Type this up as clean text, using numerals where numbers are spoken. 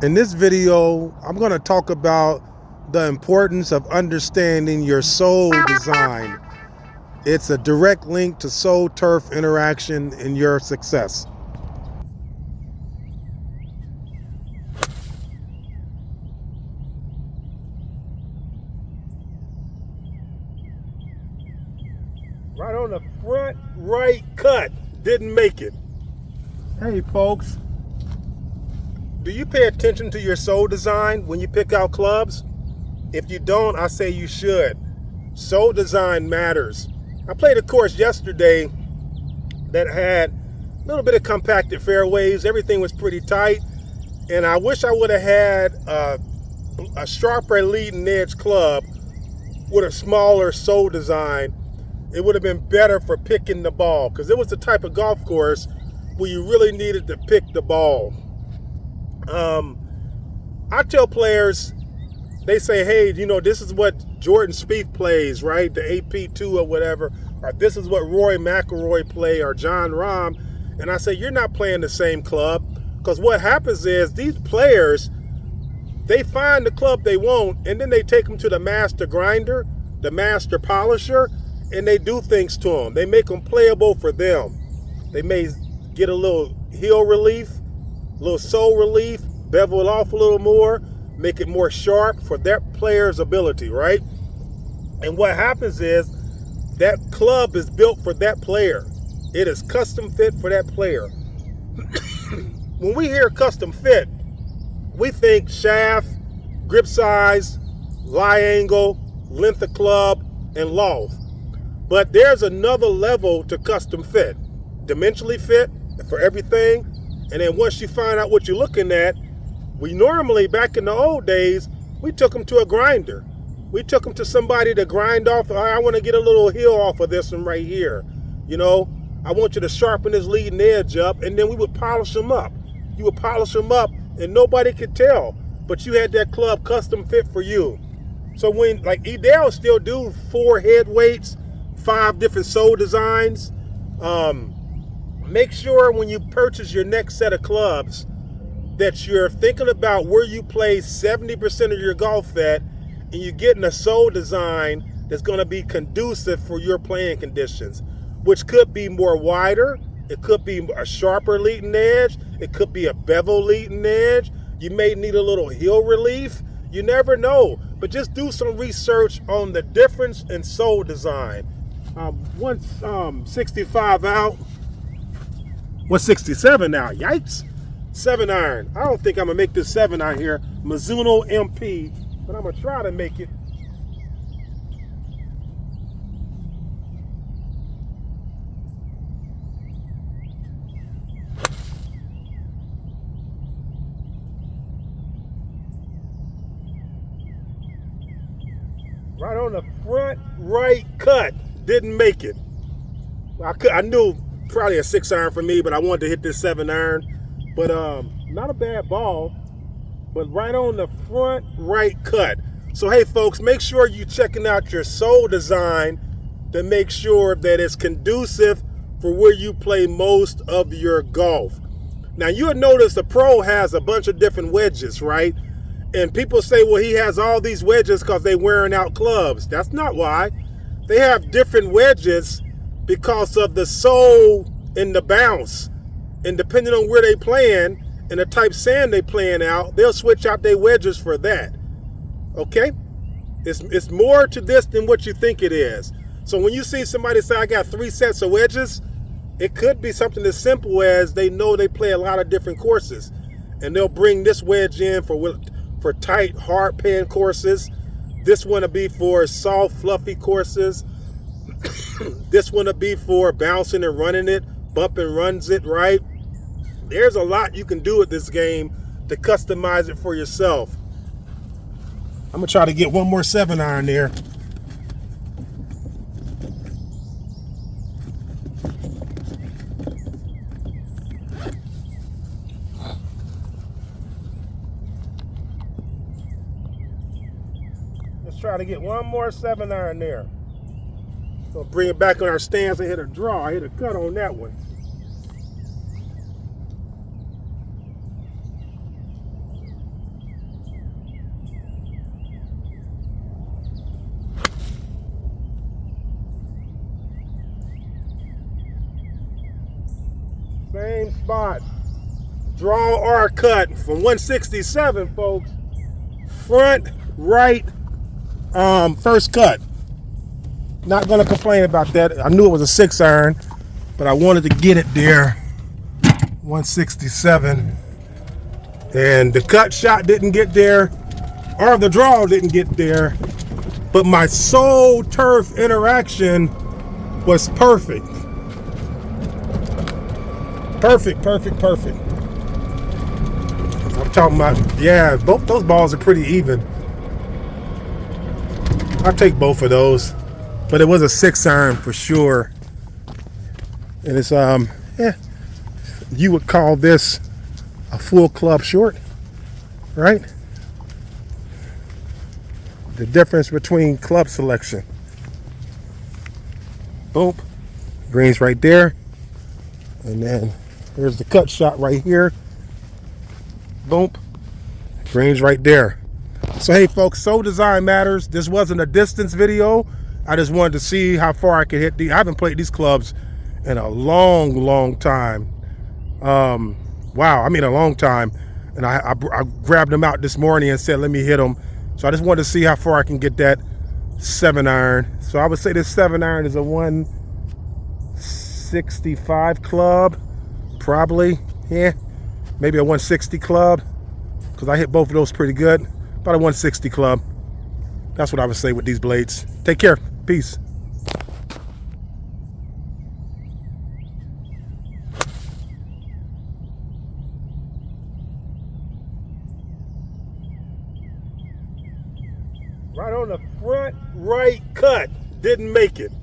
In this video, I'm going to talk about the importance of understanding your sole design. It's a direct link to sole turf interaction in your success. Right on the front right cut, didn't make it. Hey folks, do you pay attention to your sole design when you pick out clubs? If you don't, I say you should. Sole design matters. I played a course yesterday that had a little bit of compacted fairways. Everything was pretty tight, and I wish I would have had a sharper leading edge club with a smaller sole design. It would have been better for picking the ball, because it was the type of golf course where you really needed to pick the ball. I tell players, they say, hey, you know, this is what Jordan Spieth plays, right? The AP2 or whatever. Or this is what Rory McIlroy play, or John Rahm. And I say, you're not playing the same club. Because what happens is these players, they find the club they want, and then they take them to the master grinder, the master polisher, and they do things to them. They make them playable for them. They may get a little heel relief, a little sole relief, bevel it off a little more, make it more sharp for that player's ability, right? And what happens is that club is built for that player. It is custom fit for that player. When we hear custom fit, we think shaft, grip size, lie angle, length of club, and loft. But there's another level to custom fit. Dimensionally fit for everything. And then once you find out what you're looking at, we normally, back in the old days, we took them to a grinder. We took them to somebody to grind off. I want to get a little heel off of this one right here. You know, I want you to sharpen this leading edge up, and then we would polish them up. You would polish them up, and nobody could tell. But you had that club custom fit for you. So when, like, Edel still do 4 head weights, 5 different sole designs. Make sure when you purchase your next set of clubs that you're thinking about where you play 70% of your golf at, and you're getting a sole design that's going to be conducive for your playing conditions, which could be more wider, it could be a sharper leading edge, it could be a bevel leading edge, you may need a little heel relief, you never know. But just do some research on the difference in sole design. Once 65 out, 167 now, yikes. 7-iron. I don't think I'm gonna make this 7-iron here. Mizuno MP, but I'm gonna try to make it. Right on the front right cut, didn't make it. I knew probably a 6-iron for me, but I wanted to hit this 7-iron. But not a bad ball, but right on the front right cut. So hey folks, make sure you're checking out your sole design to make sure that it's conducive for where you play most of your golf. Now you'll notice the pro has a bunch of different wedges, right? And people say, well, he has all these wedges because they're wearing out clubs. That's not why. They have different wedges because of the sole and the bounce. And depending on where they playing and the type sand they playing out, they'll switch out their wedges for that. Okay? It's more to this than what you think it is. So when you see somebody say, I got 3 sets of wedges, it could be something as simple as they know they play a lot of different courses. And they'll bring this wedge in for tight, hard pan courses. This one will be for soft, fluffy courses. This one will be for bouncing and running it, bump and runs it, right? There's a lot you can do with this game to customize it for yourself. I'm gonna try to get one more 7-iron there. Let's try to get one more 7-iron there. So bring it back on our stance. I hit a draw, I hit a cut on that one. spot. Draw or cut from 167, folks. Front right, first cut. Not gonna complain about that. I knew it was a 6-iron, but I wanted to get it there. 167. And the cut shot didn't get there, or the draw didn't get there, but my soul turf interaction was perfect. Perfect. I'm talking about, yeah, both those balls are pretty even. I'll take both of those, but it was a 6-iron for sure. And it's, yeah, you would call this a full club short, right? The difference between club selection. Boom, green's right there. And then there's the cut shot right here. Boom, green's right there. So hey folks, so design matters. This wasn't a distance video. I just wanted to see how far I could hit these. I haven't played these clubs in a long time. Wow, I mean a long time. And I grabbed them out this morning and said, let me hit them. So I just wanted to see how far I can get that 7-iron. So I would say this 7-iron is a 165 club, probably. Yeah, maybe a 160 club, because I hit both of those pretty good. About a 160 club. That's what I would say with these blades. Take care. Peace. Right on the front right cut. Didn't make it.